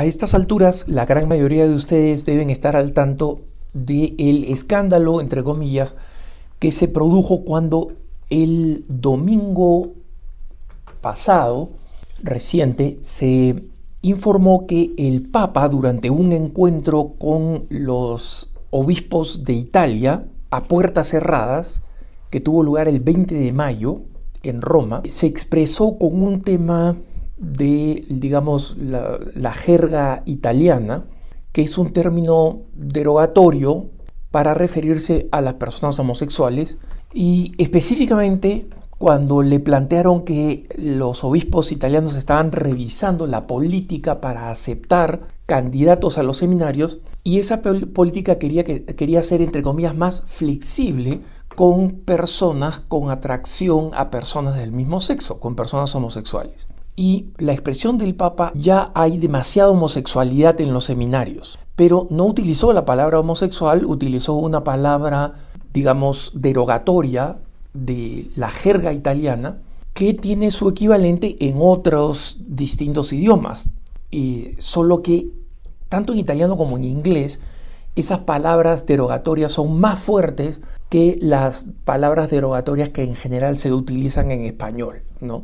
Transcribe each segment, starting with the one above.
A estas alturas, la gran mayoría de ustedes deben estar al tanto del escándalo, entre comillas, que se produjo cuando el domingo pasado, reciente, se informó que el Papa, durante un encuentro con los obispos de Italia, a puertas cerradas, que tuvo lugar el 20 de mayo en Roma, se expresó con un tema de, digamos, la jerga italiana, que es un término derogatorio para referirse a las personas homosexuales, y específicamente cuando le plantearon que los obispos italianos estaban revisando la política para aceptar candidatos a los seminarios, y esa política quería ser, entre comillas, más flexible con personas con atracción a personas del mismo sexo, con personas homosexuales. Y la expresión del Papa: ya hay demasiada homosexualidad en los seminarios, pero no utilizó la palabra homosexual, utilizó una palabra, digamos, derogatoria de la jerga italiana, que tiene su equivalente en otros distintos idiomas, solo que tanto en italiano como en inglés esas palabras derogatorias son más fuertes que las palabras derogatorias que en general se utilizan en español, ¿no?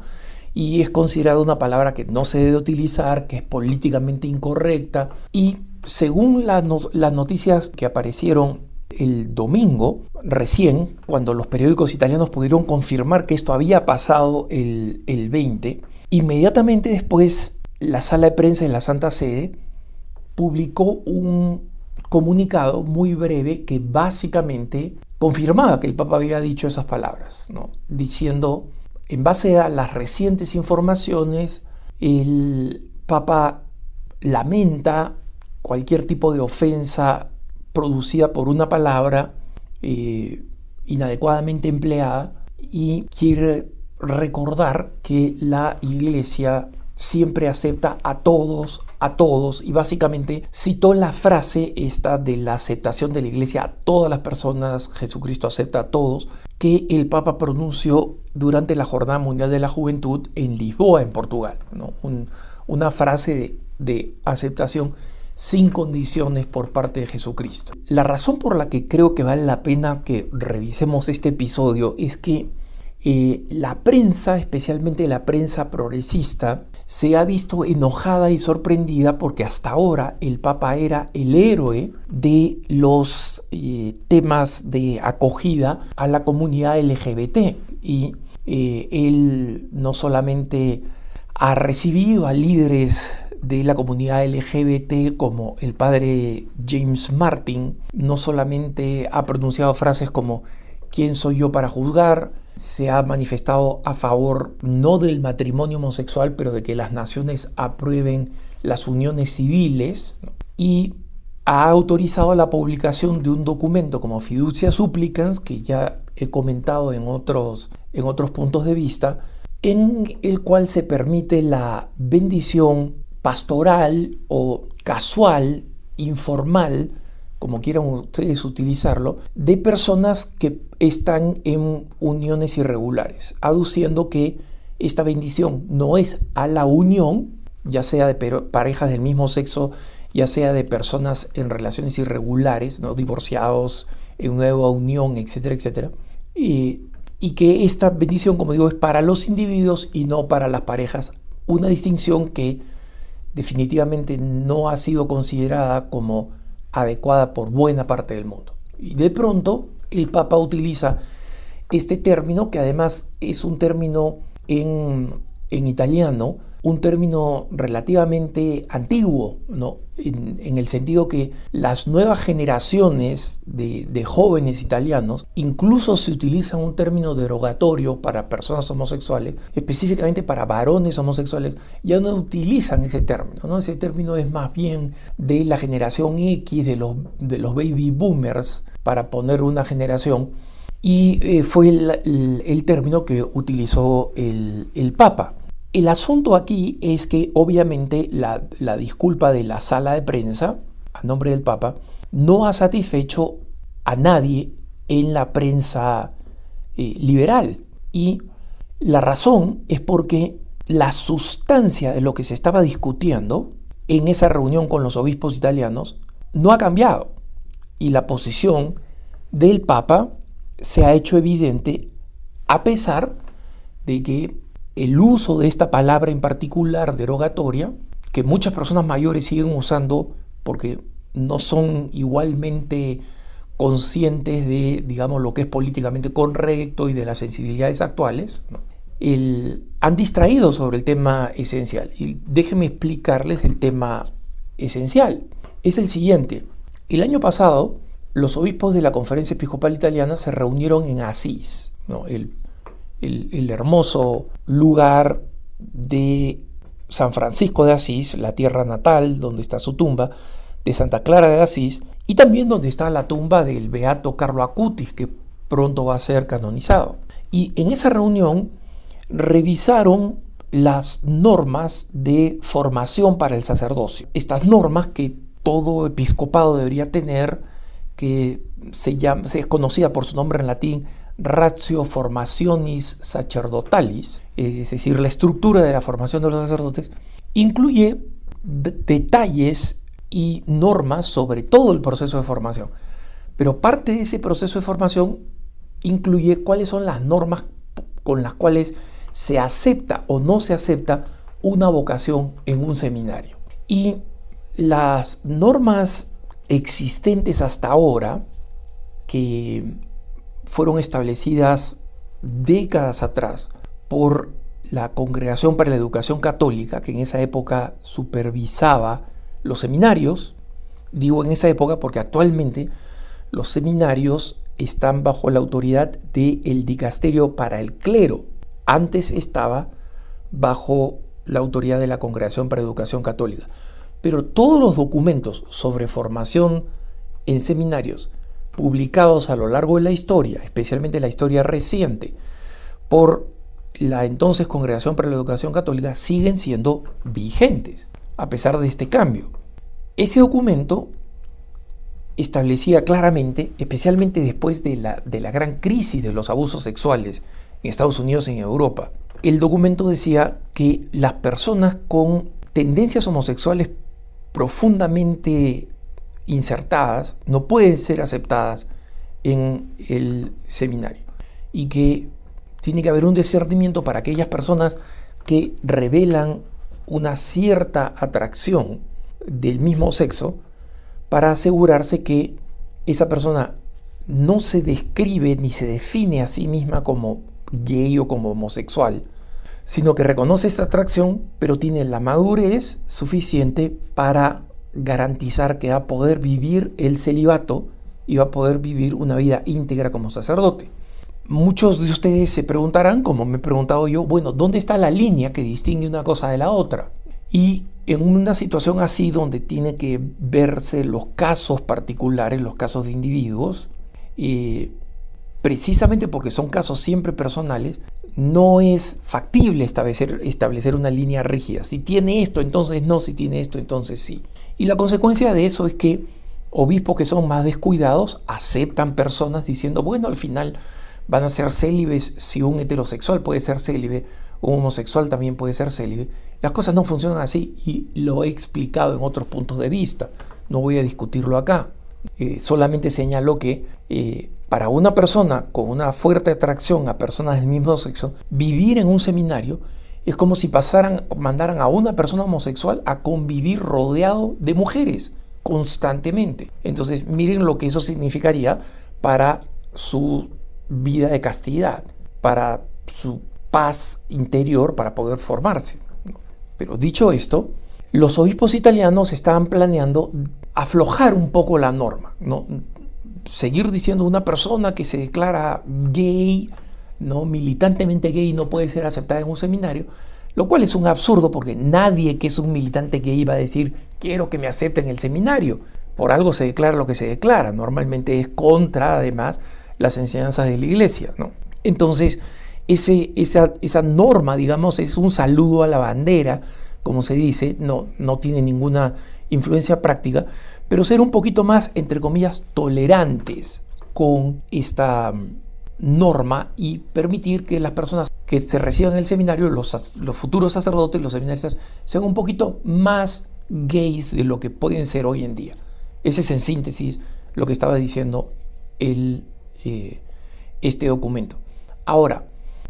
Y es considerada una palabra que no se debe utilizar, que es políticamente incorrecta. Y según las noticias que aparecieron el domingo, recién, cuando los periódicos italianos pudieron confirmar que esto había pasado el 20, inmediatamente después la sala de prensa de la Santa Sede publicó un comunicado muy breve que básicamente confirmaba que el Papa había dicho esas palabras, ¿no? Diciendo: en base a las recientes informaciones, el Papa lamenta cualquier tipo de ofensa producida por una palabra inadecuadamente empleada, y quiere recordar que la Iglesia siempre acepta a todos, y básicamente citó la frase esta de la aceptación de la Iglesia a todas las personas, Jesucristo acepta a todos, que el Papa pronunció durante la Jornada Mundial de la Juventud en Lisboa, en Portugal, ¿no? Una frase de aceptación sin condiciones por parte de Jesucristo. La razón por la que creo que vale la pena que revisemos este episodio es que la prensa, especialmente la prensa progresista, se ha visto enojada y sorprendida porque hasta ahora el Papa era el héroe de los temas de acogida a la comunidad LGBT, y él no solamente ha recibido a líderes de la comunidad LGBT como el padre James Martin, no solamente ha pronunciado frases como ¿quién soy yo para juzgar?, se ha manifestado a favor no del matrimonio homosexual, pero de que las naciones aprueben las uniones civiles, y ha autorizado la publicación de un documento como Fiducia Supplicans, que ya he comentado en otros puntos de vista, en el cual se permite la bendición pastoral o casual, informal, como quieran ustedes utilizarlo, de personas que están en uniones irregulares, aduciendo que esta bendición no es a la unión, ya sea de parejas del mismo sexo, ya sea de personas en relaciones irregulares, ¿no?, divorciados, en nueva unión, etcétera, etcétera, y que esta bendición, como digo, es para los individuos y no para las parejas, una distinción que definitivamente no ha sido considerada como adecuada por buena parte del mundo. Y de pronto el Papa utiliza este término, que además es un término en italiano, un término relativamente antiguo, ¿no? En el sentido que las nuevas generaciones de jóvenes italianos incluso se utilizan un término derogatorio para personas homosexuales, específicamente para varones homosexuales, ya no utilizan ese término, ¿no? Ese término es más bien de la generación X, de los baby boomers, para poner una generación, y fue el término que utilizó el Papa. El asunto aquí es que obviamente la disculpa de la sala de prensa a nombre del Papa no ha satisfecho a nadie en la prensa liberal, y la razón es porque la sustancia de lo que se estaba discutiendo en esa reunión con los obispos italianos no ha cambiado y la posición del Papa se ha hecho evidente a pesar de que el uso de esta palabra en particular, derogatoria, que muchas personas mayores siguen usando porque no son igualmente conscientes de, digamos, lo que es políticamente correcto y de las sensibilidades actuales, ¿no? Han distraído sobre el tema esencial. Y déjenme explicarles el tema esencial. Es el siguiente. El año pasado, los obispos de la Conferencia Episcopal Italiana se reunieron en Asís, ¿no? El hermoso lugar de San Francisco de Asís, la tierra natal, donde está su tumba, de Santa Clara de Asís, y también donde está la tumba del beato Carlo Acutis, que pronto va a ser canonizado. Y en esa reunión revisaron las normas de formación para el sacerdocio. Estas normas que todo episcopado debería tener, que es conocida por su nombre en latín, Ratio Formationis Sacerdotalis, es decir, la estructura de la formación de los sacerdotes, incluye detalles y normas sobre todo el proceso de formación. Pero parte de ese proceso de formación incluye cuáles son las normas con las cuales se acepta o no se acepta una vocación en un seminario. Y las normas existentes hasta ahora, que fueron establecidas décadas atrás por la Congregación para la Educación Católica, que en esa época supervisaba los seminarios. Digo en esa época porque actualmente los seminarios están bajo la autoridad del Dicasterio para el Clero. Antes estaba bajo la autoridad de la Congregación para la Educación Católica. Pero todos los documentos sobre formación en seminarios publicados a lo largo de la historia, especialmente la historia reciente, por la entonces Congregación para la Educación Católica, siguen siendo vigentes, a pesar de este cambio. Ese documento establecía claramente, especialmente después de la gran crisis de los abusos sexuales en Estados Unidos y en Europa, el documento decía que las personas con tendencias homosexuales profundamente insertadas no pueden ser aceptadas en el seminario y que tiene que haber un discernimiento para aquellas personas que revelan una cierta atracción del mismo sexo para asegurarse que esa persona no se describe ni se define a sí misma como gay o como homosexual, sino que reconoce esta atracción, pero tiene la madurez suficiente para garantizar que va a poder vivir el celibato y va a poder vivir una vida íntegra como sacerdote. Muchos de ustedes se preguntarán, como me he preguntado yo, bueno, ¿dónde está la línea que distingue una cosa de la otra? Y en una situación así donde tiene que verse los casos particulares, los casos de individuos, precisamente porque son casos siempre personales, no es factible establecer una línea rígida. Si tiene esto, entonces no, si tiene esto, entonces sí. Y la consecuencia de eso es que obispos que son más descuidados aceptan personas diciendo, bueno, al final van a ser célibes si un heterosexual puede ser célibe, un homosexual también puede ser célibe. Las cosas no funcionan así y lo he explicado en otros puntos de vista. No voy a discutirlo acá. Solamente señalo que para una persona con una fuerte atracción a personas del mismo sexo, vivir en un seminario es como si mandaran a una persona homosexual a convivir rodeado de mujeres constantemente. Entonces, miren lo que eso significaría para su vida de castidad, para su paz interior, para poder formarse. Pero dicho esto, los obispos italianos estaban planeando aflojar un poco la norma, ¿no? Seguir diciendo una persona que se declara gay, ¿no? Militantemente gay, no puede ser aceptada en un seminario, lo cual es un absurdo porque nadie que es un militante gay va a decir quiero que me acepten en el seminario. Por algo se declara lo que se declara, normalmente es contra además las enseñanzas de la iglesia, ¿no? Entonces esa norma, digamos, es un saludo a la bandera, como se dice, no tiene ninguna influencia práctica, pero ser un poquito más, entre comillas, tolerantes con esta norma y permitir que las personas que se reciban en el seminario, los futuros sacerdotes, los seminaristas, sean un poquito más gays de lo que pueden ser hoy en día. Ese es en síntesis lo que estaba diciendo este documento. Ahora,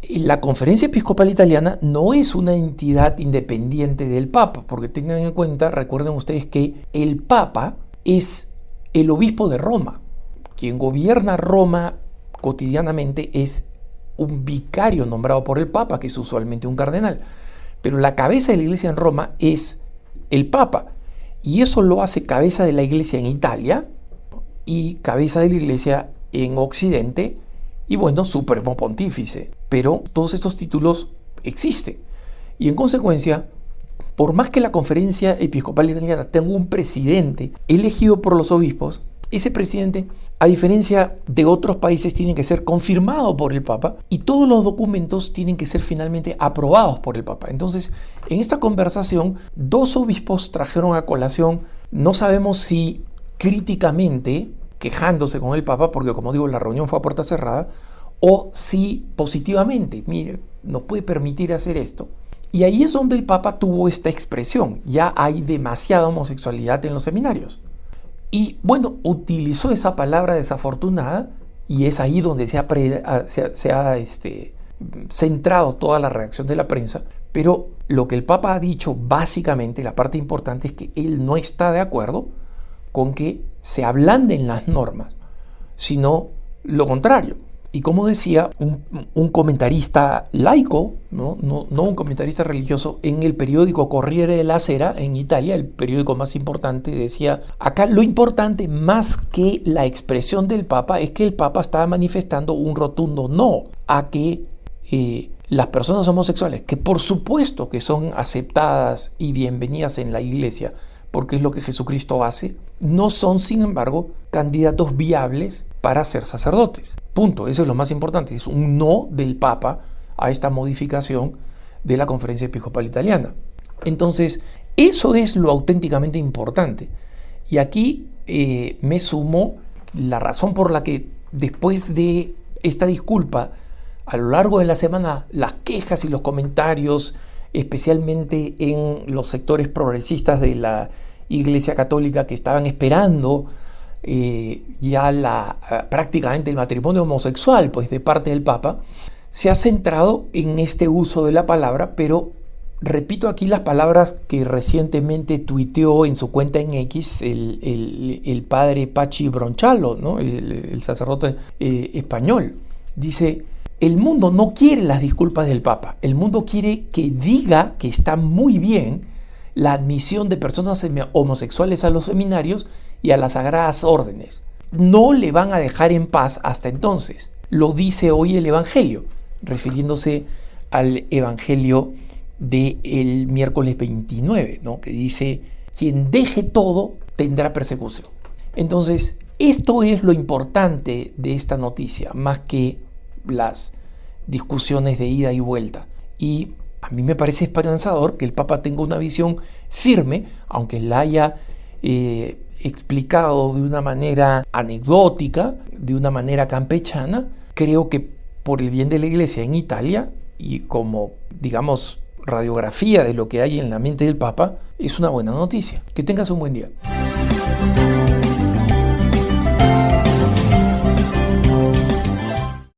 la Conferencia Episcopal Italiana no es una entidad independiente del Papa, porque tengan en cuenta, recuerden ustedes que el Papa es el obispo de Roma. Quien gobierna Roma cotidianamente es un vicario nombrado por el Papa, que es usualmente un cardenal. Pero la cabeza de la Iglesia en Roma es el Papa. Y eso lo hace cabeza de la Iglesia en Italia y cabeza de la Iglesia en Occidente y, bueno, supremo pontífice. Pero todos estos títulos existen. Y en consecuencia, por más que la Conferencia Episcopal Italiana tenga un presidente elegido por los obispos, ese presidente, a diferencia de otros países, tiene que ser confirmado por el Papa y todos los documentos tienen que ser finalmente aprobados por el Papa. Entonces, en esta conversación, dos obispos trajeron a colación, no sabemos si críticamente, quejándose con el Papa, porque como digo, la reunión fue a puerta cerrada, o si positivamente, mire, nos puede permitir hacer esto. Y ahí es donde el Papa tuvo esta expresión: ya hay demasiada homosexualidad en los seminarios. Y bueno, utilizó esa palabra desafortunada y es ahí donde se ha centrado toda la reacción de la prensa. Pero lo que el Papa ha dicho, básicamente, la parte importante es que él no está de acuerdo con que se ablanden las normas, sino lo contrario. Y como decía un comentarista laico, no un comentarista religioso, en el periódico Corriere della Sera en Italia, el periódico más importante, decía: acá lo importante más que la expresión del Papa es que el Papa estaba manifestando un rotundo no a que las personas homosexuales, que por supuesto que son aceptadas y bienvenidas en la Iglesia, porque es lo que Jesucristo hace, no son, sin embargo, candidatos viables para ser sacerdotes. Punto. Eso es lo más importante. Es un no del Papa a esta modificación de la Conferencia Episcopal Italiana. Entonces, eso es lo auténticamente importante. Y aquí me sumo la razón por la que después de esta disculpa, a lo largo de la semana, las quejas y los comentarios, especialmente en los sectores progresistas de la Iglesia Católica, que estaban esperando prácticamente el matrimonio homosexual, pues, de parte del Papa, se ha centrado en este uso de la palabra. Pero repito aquí las palabras que recientemente tuiteó en su cuenta en X el padre Pachi Bronchalo, ¿no? el sacerdote español. Dice: el mundo no quiere las disculpas del Papa, el mundo quiere que diga que está muy bien la admisión de personas homosexuales a los seminarios y a las sagradas órdenes. No le van a dejar en paz hasta entonces. Lo dice hoy el Evangelio, refiriéndose al Evangelio del miércoles 29, ¿no? Que dice: quien deje todo tendrá persecución. Entonces, esto es lo importante de esta noticia, más que las discusiones de ida y vuelta. Y a mí me parece esperanzador que el Papa tenga una visión firme, aunque la haya explicado de una manera anecdótica, de una manera campechana. Creo que por el bien de la Iglesia en Italia, y como, digamos, radiografía de lo que hay en la mente del Papa, es una buena noticia. Que tengas un buen día.